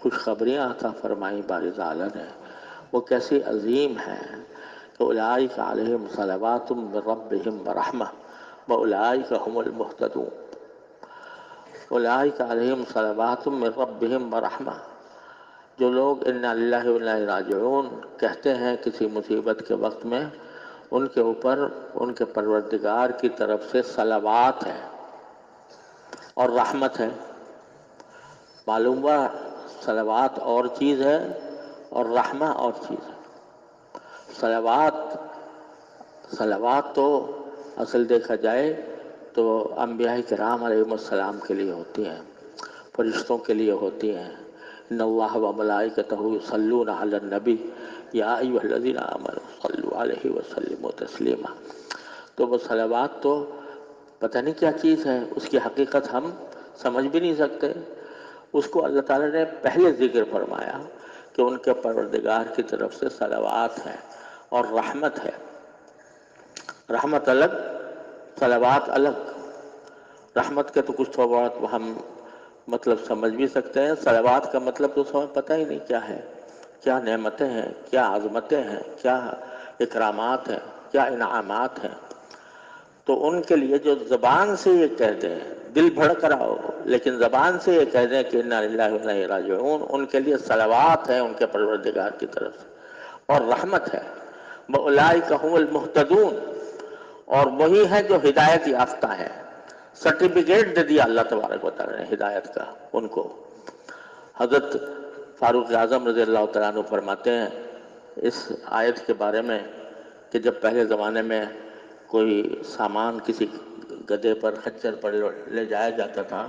خوشخبریاں عطا فرمائی باری تعالیٰ نے، وہ کیسی عظیم ہیں کہ اولئک علیہم صلوات من ربہم ورحمہ واولئک هم المہتدون۔ اولئک علیہم صلوات من ربہم ورحمہ، جو لوگ انا للہ و انا الیہ راجعون کہتے ہیں کسی مصیبت کے وقت میں، ان کے اوپر ان کے پروردگار کی طرف سے صلوات ہے اور رحمت ہے۔ معلوم ہوا صلوات اور چیز ہے اور رحمہ اور چیز ہے۔ صلوات تو اصل دیکھا جائے تو انبیاء کرام علیہ السلام کے لیے ہوتی ہیں، فرشتوں کے لیے ہوتی ہیں۔ ان اللہ و ملائکتہ یصلون علی النبی یا ایھا الذین آمنوا صلوا علیہ وسلموا تسلیما۔ تو وہ صلوات تو پتہ نہیں کیا چیز ہے، اس کی حقیقت ہم سمجھ بھی نہیں سکتے۔ اس کو اللہ تعالیٰ نے پہلے ذکر فرمایا کہ ان کے پروردگار کی طرف سے صلوات ہے اور رحمت ہے۔ رحمت الگ، صلوات الگ۔ رحمت کے تو کچھ تو بہت ہم مطلب سمجھ بھی سکتے ہیں، صلوات کا مطلب تو ہمیں پتہ ہی نہیں کیا ہے، کیا نعمتیں ہیں، کیا عظمتیں ہیں، کیا اکرامات ہیں، کیا انعامات ہیں۔ تو ان کے لیے جو زبان سے یہ کہہ دیں، دل بھڑک رہا ہو لیکن زبان سے یہ کہہ دیں کہ انا للہ و انا الیہ راجعون، ان کے لیے صلوات ہے ان کے پروردگار کی طرف سے اور رحمت ہے۔ وَأُولَئِكَ هُمُ الْمُهْتَدُونَ، اور وہی ہیں جو ہدایت یافتہ ہیں۔ سرٹیفکیٹ دے دیا اللہ تبارک و تعالیٰ نے ہدایت کا ان کو۔ حضرت فاروق اعظم رضی اللہ تعالیٰ عنہ فرماتے ہیں اس آیت کے بارے میں کہ جب پہلے زمانے میں کوئی سامان کسی گدھے پر خچر پر لے جایا جاتا تھا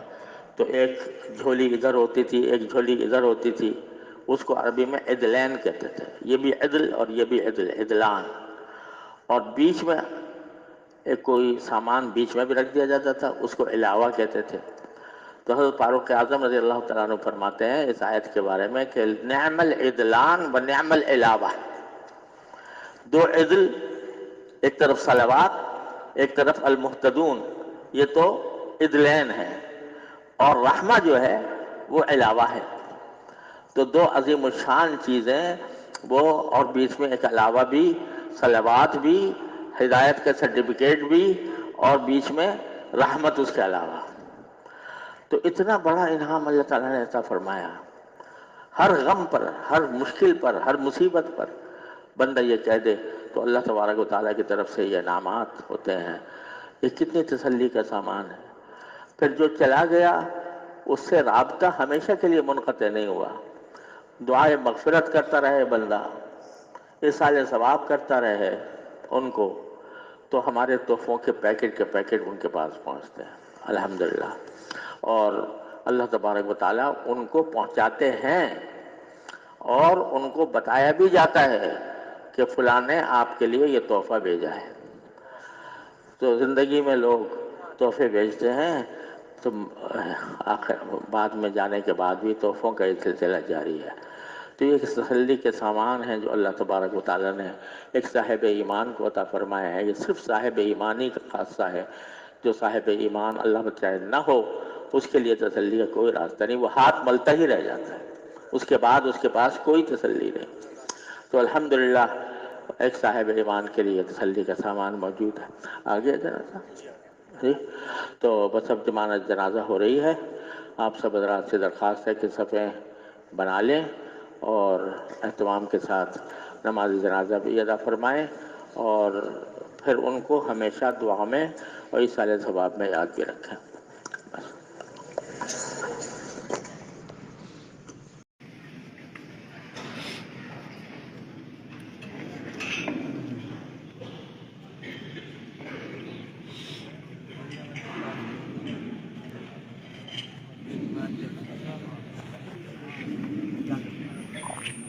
تو ایک جھولی ادھر ہوتی تھی، ایک جھولی ادھر ہوتی تھی، اس کو عربی میں عدلین کہتے تھے۔ یہ بھی عدل اور یہ بھی عدل، عدلان۔ اور بیچ میں ایک کوئی سامان بیچ میں بھی رکھ دیا جاتا تھا، اس کو علاوہ کہتے تھے۔ تو حضرت فاروق اعظم رضی اللہ تعالیٰ عنہ فرماتے ہیں اس آیت کے بارے میں کہ نعم العدلان و نعم العلاوہ، دو عدل، ایک طرف صلوات ایک طرف المہتدون، یہ تو عدلین ہے، اور رحمہ جو ہے وہ علاوہ ہے۔ تو دو عظیم الشان چیزیں وہ، اور بیچ میں ایک علاوہ بھی، صلوات بھی، ہدایت کا سرٹیفکیٹ بھی، اور بیچ میں رحمت اس کے علاوہ۔ تو اتنا بڑا انعام اللہ تعالیٰ نے عطا فرمایا۔ ہر غم پر، ہر مشکل پر، ہر مصیبت پر بندہ یہ کہہ دے تو اللہ تبارک و تعالیٰ کی طرف سے یہ انعامات ہوتے ہیں۔ یہ کتنی تسلی کا سامان ہے۔ پھر جو چلا گیا اس سے رابطہ ہمیشہ کے لیے منقطع نہیں ہوا۔ دعائے مغفرت کرتا رہے بندہ، اِرسالِ ثواب کرتا رہے ان کو، تو ہمارے تحفوں کے پیکٹ ان کے پاس پہنچتے ہیں الحمدللہ۔ اور اللہ تبارک و تعالیٰ ان کو پہنچاتے ہیں، اور ان کو بتایا بھی جاتا ہے کہ فلاں نے آپ کے لیے یہ تحفہ بھیجا ہے۔ تو زندگی میں لوگ تحفے بھیجتے ہیں تو آخر بعد میں جانے کے بعد بھی تحفوں کا یہ سلسلہ جاری ہے۔ تو یہ تسلی کے سامان ہیں جو اللہ تبارک و تعالیٰ نے ایک صاحب ایمان کو عطا فرمایا ہے۔ یہ صرف صاحب ایمانی کا خاصہ ہے۔ جو صاحب ایمان اللہ بچائے نہ ہو اس کے لیے تسلی کا کوئی راستہ نہیں، وہ ہاتھ ملتا ہی رہ جاتا ہے، اس کے بعد اس کے پاس کوئی تسلی نہیں۔ تو الحمدللہ ایک صاحب ایمان کے لیے تسلی کا سامان موجود ہے۔ آگے جنازہ جی، تو بس اب ضمانت جنازہ ہو رہی ہے۔ آپ سب حضرات سے درخواست ہے کہ صفیں بنا لیں اور اہتمام کے ساتھ نماز جنازہ بھی ادا فرمائیں، اور پھر ان کو ہمیشہ دعا میں اور ایصال ثواب میں یاد بھی رکھیں۔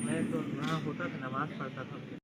میں تو وہاں ہوتا تھا، نماز پڑھتا تھا۔